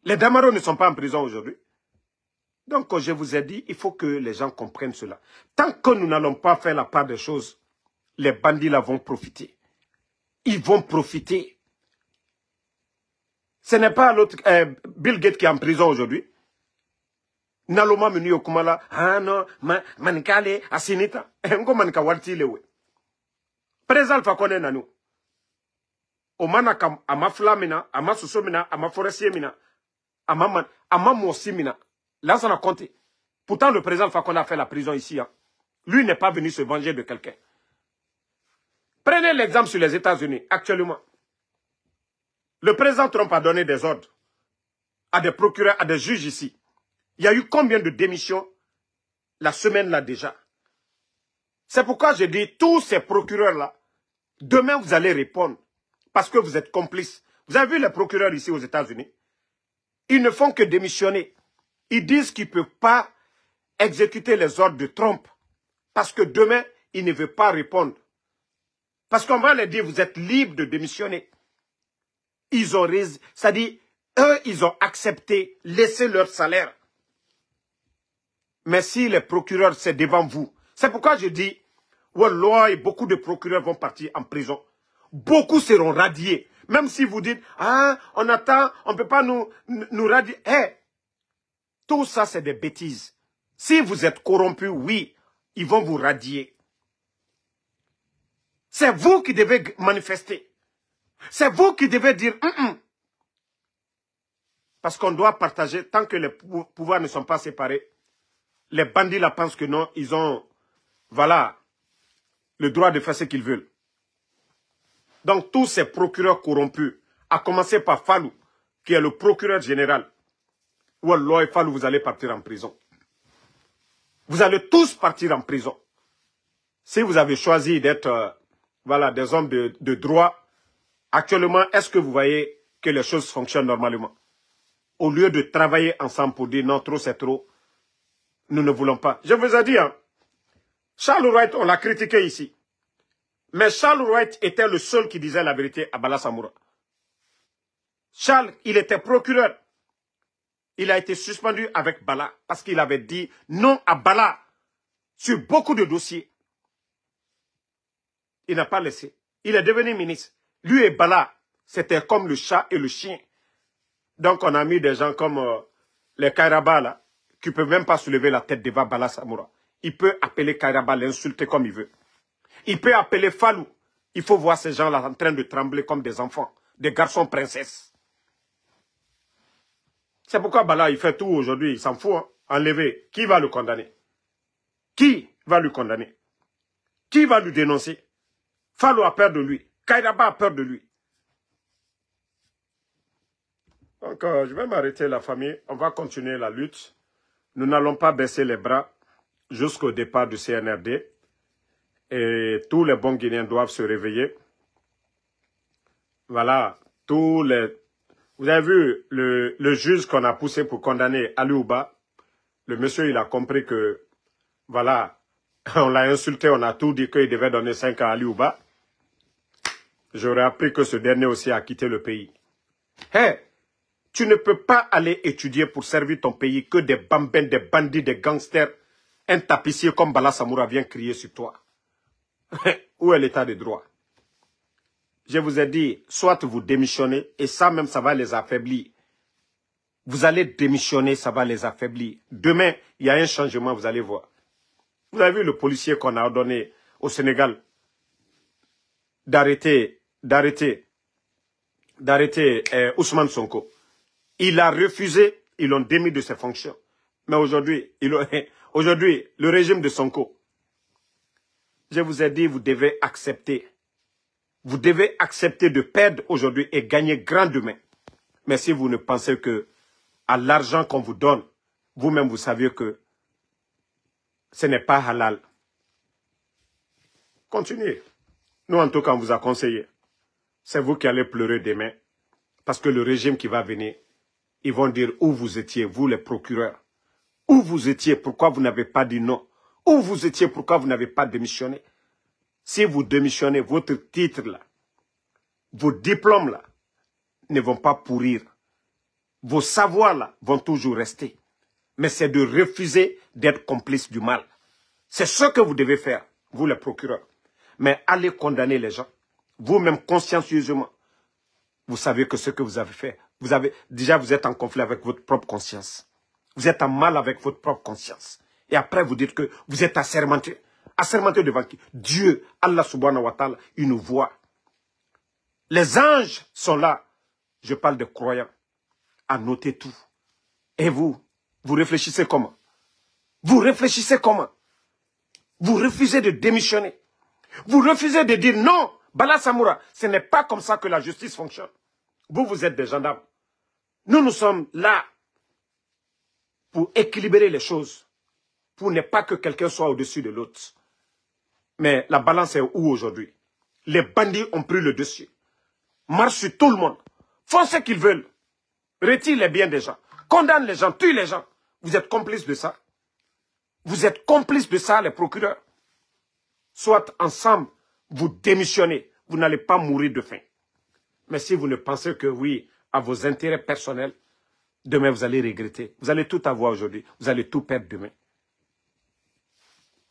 Les Damaro ne sont pas en prison aujourd'hui. Donc, je vous ai dit, il faut que les gens comprennent cela. Tant que nous n'allons pas faire la part des choses, les bandits là vont profiter. Ils vont profiter. Ce n'est pas l'autre Bill Gates qui est en prison aujourd'hui. Naloma menu okumala, ah non, manikale asinita, ngo manika wartile we. Président Alpha Condé nanu. Omana kam ama flamina, ama susomina, ama forestier mina, ama mosi mina. Là, ça a compté. Pourtant, le président Alpha Condé a fait la prison ici. Hein. Lui n'est pas venu se venger de quelqu'un. Prenez l'exemple sur les États-Unis, actuellement. Le président Trump a donné des ordres à des procureurs, à des juges ici. Il y a eu combien de démissions la semaine là déjà? C'est pourquoi je dis, tous ces procureurs-là, demain vous allez répondre. Parce que vous êtes complices. Vous avez vu les procureurs ici aux États-Unis? Ils ne font que démissionner. Ils disent qu'ils ne peuvent pas exécuter les ordres de Trump. Parce que demain, ils ne veulent pas répondre. Parce qu'on va leur dire, vous êtes libres de démissionner. Ils ont c'est-à-dire, eux, ils ont accepté, laisser leur salaire. Mais si les procureurs, c'est devant vous. C'est pourquoi je dis, Wallah, et beaucoup de procureurs vont partir en prison. Beaucoup seront radiés. Même si vous dites, ah, on attend, on ne peut pas nous radier. Hey, tout ça, c'est des bêtises. Si vous êtes corrompu, oui, ils vont vous radier. C'est vous qui devez manifester. C'est vous qui devez dire Parce qu'on doit partager, tant que les pouvoirs ne sont pas séparés, les bandits là pensent que non, ils ont, voilà, le droit de faire ce qu'ils veulent. Donc tous ces procureurs corrompus, à commencer par Fallou, qui est le procureur général, Wallah, Fallou, vous allez partir en prison. Vous allez tous partir en prison. Si vous avez choisi d'être voilà, des hommes de droit, actuellement, est-ce que vous voyez que les choses fonctionnent normalement? Au lieu de travailler ensemble pour dire non, trop c'est trop, nous ne voulons pas. Je vous ai dit, hein, Charles Wright, on l'a critiqué ici. Mais Charles Wright était le seul qui disait la vérité à Bala Samoura. Charles, il était procureur. Il a été suspendu avec Bala parce qu'il avait dit non à Bala sur beaucoup de dossiers. Il n'a pas laissé. Il est devenu ministre. Lui et Bala, c'était comme le chat et le chien. Donc on a mis des gens comme les Kairaba là, qui ne peuvent même pas soulever la tête devant Bala Samoura. Il peut appeler Kairaba, l'insulter comme il veut. Il peut appeler Fallou. Il faut voir ces gens-là en train de trembler comme des enfants, des garçons princesses. C'est pourquoi Bala, il fait tout aujourd'hui, il s'en fout. Hein. Enlever. Qui va le condamner? Qui va le condamner? Qui va lui dénoncer? Fallou a peur de lui. Kairaba a peur de lui. Donc, je vais m'arrêter la famille. On va continuer la lutte. Nous n'allons pas baisser les bras jusqu'au départ du CNRD. Et tous les bons Guinéens doivent se réveiller. Voilà, tous les... Vous avez vu le juge qu'on a poussé pour condamner Ali Ouba. Le monsieur, il a compris que, voilà, on l'a insulté, on a tout dit qu'il devait donner 5 ans à Ali Ouba. J'aurais appris que ce dernier aussi a quitté le pays. Hé, tu ne peux pas aller étudier pour servir ton pays que des bambins, des bandits, des gangsters. Un tapissier comme Bala Samoura vient crier sur toi. Où est l'état de droit? Je vous ai dit, soit vous démissionnez, et ça même, ça va les affaiblir. Vous allez démissionner, ça va les affaiblir. Demain, il y a un changement, vous allez voir. Vous avez vu le policier qu'on a ordonné au Sénégal d'arrêter Ousmane Sonko. Il a refusé, ils l'ont démis de ses fonctions. Mais aujourd'hui, le régime de Sonko, je vous ai dit, vous devez accepter. Vous devez accepter de perdre aujourd'hui et gagner grand demain. Mais si vous ne pensez que à l'argent qu'on vous donne, vous-même vous savez que ce n'est pas halal. Continuez. Nous, en tout cas, on vous a conseillé. C'est vous qui allez pleurer demain. Parce que le régime qui va venir, ils vont dire où vous étiez, vous les procureurs. Où vous étiez, pourquoi vous n'avez pas dit non? Où vous étiez, pourquoi vous n'avez pas démissionné? Si vous démissionnez, votre titre là, vos diplômes là, ne vont pas pourrir. Vos savoirs là vont toujours rester. Mais c'est de refuser d'être complice du mal. C'est ce que vous devez faire, vous les procureurs. Mais allez condamner les gens. Vous-même consciencieusement, vous savez que ce que vous avez fait, déjà vous êtes en conflit avec votre propre conscience. Vous êtes en mal avec votre propre conscience. Et après vous dites que vous êtes assermenté. Assermenté devant qui? Dieu, Allah subhanahu wa ta'ala, il nous voit. Les anges sont là. Je parle de croyants. À noter tout. Et vous réfléchissez comment? Vous réfléchissez comment? Vous refusez de démissionner. Vous refusez de dire non, Bala Samoura, ce n'est pas comme ça que la justice fonctionne. Vous êtes des gendarmes. Nous sommes là pour équilibrer les choses. Pour ne pas que quelqu'un soit au-dessus de l'autre. Mais la balance est où aujourd'hui? Les bandits ont pris le dessus. Marchent sur tout le monde. Font ce qu'ils veulent. Retirent les biens des gens. Condamnent les gens, tuent les gens. Vous êtes complices de ça. Vous êtes complices de ça, les procureurs. Soit ensemble, vous démissionnez. Vous n'allez pas mourir de faim. Mais si vous ne pensez que oui, à vos intérêts personnels, demain vous allez regretter. Vous allez tout avoir aujourd'hui. Vous allez tout perdre demain.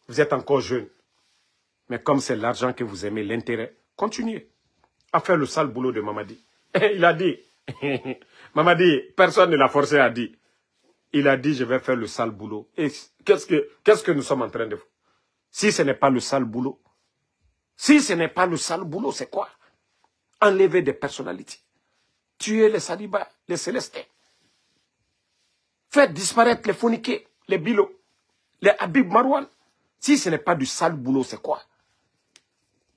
Vous êtes encore jeune. Mais comme c'est l'argent que vous aimez, l'intérêt, continuez à faire le sale boulot de Mamadi. Il a dit, Mamadi, personne ne l'a forcé à dire. Il a dit, je vais faire le sale boulot. Et qu'est-ce que nous sommes en train de faire? Si ce n'est pas le sale boulot, si ce n'est pas le sale boulot, c'est quoi? Enlever des personnalités. Tuer les salibas, les célestins. Faire disparaître les phoniqués, les bilots, les Habib Marouane. Si ce n'est pas du sale boulot, c'est quoi?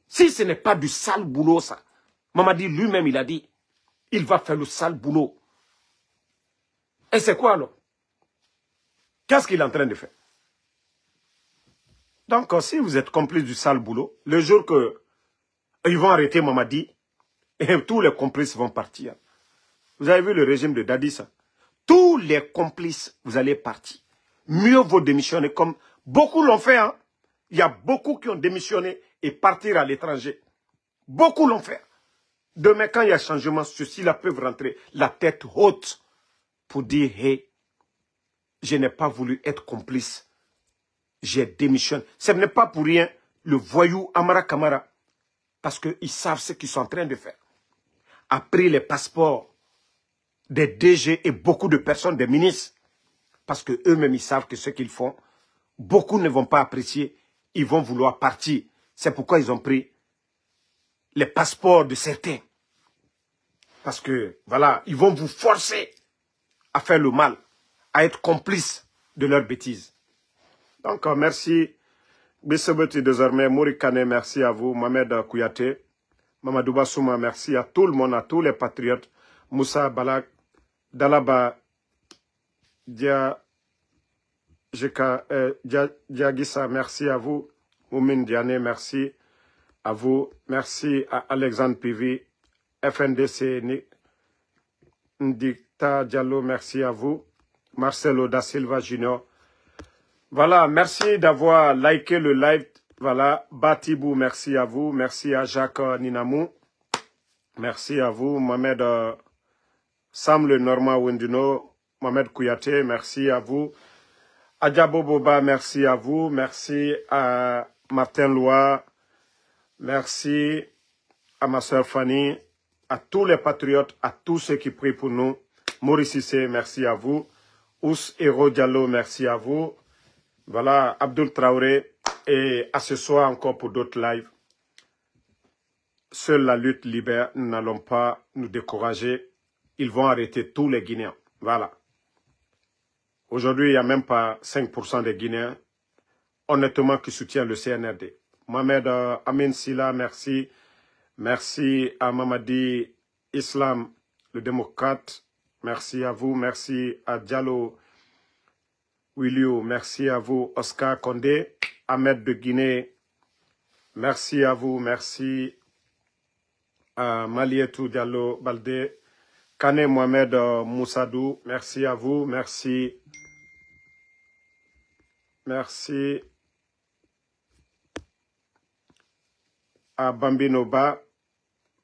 Si ce n'est pas du sale boulot, ça. Mamadi lui-même, il a dit, il va faire le sale boulot. Et c'est quoi alors? Qu'est-ce qu'il est en train de faire? Donc, si vous êtes complice du sale boulot, le jour que ils vont arrêter Mamadi, et tous les complices vont partir. Vous avez vu le régime de Dadi, ça? Tous les complices, vous allez partir. Mieux vaut démissionner comme beaucoup l'ont fait. Hein? Il y a beaucoup qui ont démissionné et partir à l'étranger. Beaucoup l'ont fait. Demain, quand il y a changement, ceux-ci-là peuvent rentrer la tête haute pour dire, hey, je n'ai pas voulu être complice. J'ai démissionné. Ce n'est pas pour rien le voyou Amara Kamara, parce qu'ils savent ce qu'ils sont en train de faire. A pris les passeports des DG et beaucoup de personnes, des ministres, parce qu'eux-mêmes, ils savent que ce qu'ils font, beaucoup ne vont pas apprécier, ils vont vouloir partir. C'est pourquoi ils ont pris les passeports de certains. Parce que, voilà, ils vont vous forcer à faire le mal, à être complices de leurs bêtises. Donc, merci. Bissebeti désormais, Mourikane, merci à vous. Mohamed Kouyaté, Mamadou Bassouma, merci à tout le monde, à tous les patriotes. Moussa Balak, Dalaba, Diagissa, merci à vous. Moumine Diané, merci à vous. Merci à Alexandre Pivi, FNDC, Ndikta Diallo, merci à vous. Marcelo da Silva Junior. Voilà, merci d'avoir liké le live. Voilà, Batibou, merci à vous. Merci à Jacques Ninamou. Merci à vous. Mohamed Sam le Normand Wendino. Mohamed Kouyaté, merci à vous. Adjabo Boba, merci à vous. Merci à Martin Loa. Merci à ma soeur Fanny. À tous les patriotes, à tous ceux qui prient pour nous. Maurice Sissé, merci à vous. Ous Hero Diallo, merci à vous. Voilà, Abdul Traoré, et à ce soir encore pour d'autres lives. Seule la lutte libère, nous n'allons pas nous décourager. Ils vont arrêter tous les Guinéens. Voilà. Aujourd'hui, il n'y a même pas 5% des Guinéens, honnêtement, qui soutiennent le CNRD. Mohamed Amin Silla, merci. Merci à Mamadi Islam, le démocrate. Merci à vous. Merci à Diallo Willio, merci à vous. Oscar Condé, Ahmed de Guinée, merci à vous. Merci à Malietou Diallo Baldé, Kane Mohamed Moussadou, merci à vous. Merci. Merci à Bambinoba,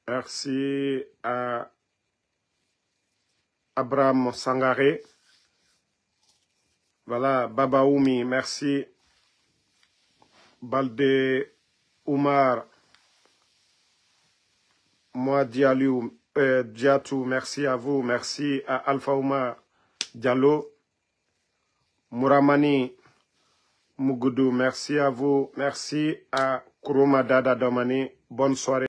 merci à Abraham Sangaré. Voilà, Baba Oumi, merci. Balde Oumar, moi Dialou, Diatou, merci à vous. Merci à Alpha Oumar Diallo. Mouramani Mougoudou, merci à vous. Merci à Kourouma Dada Domani. Bonne soirée.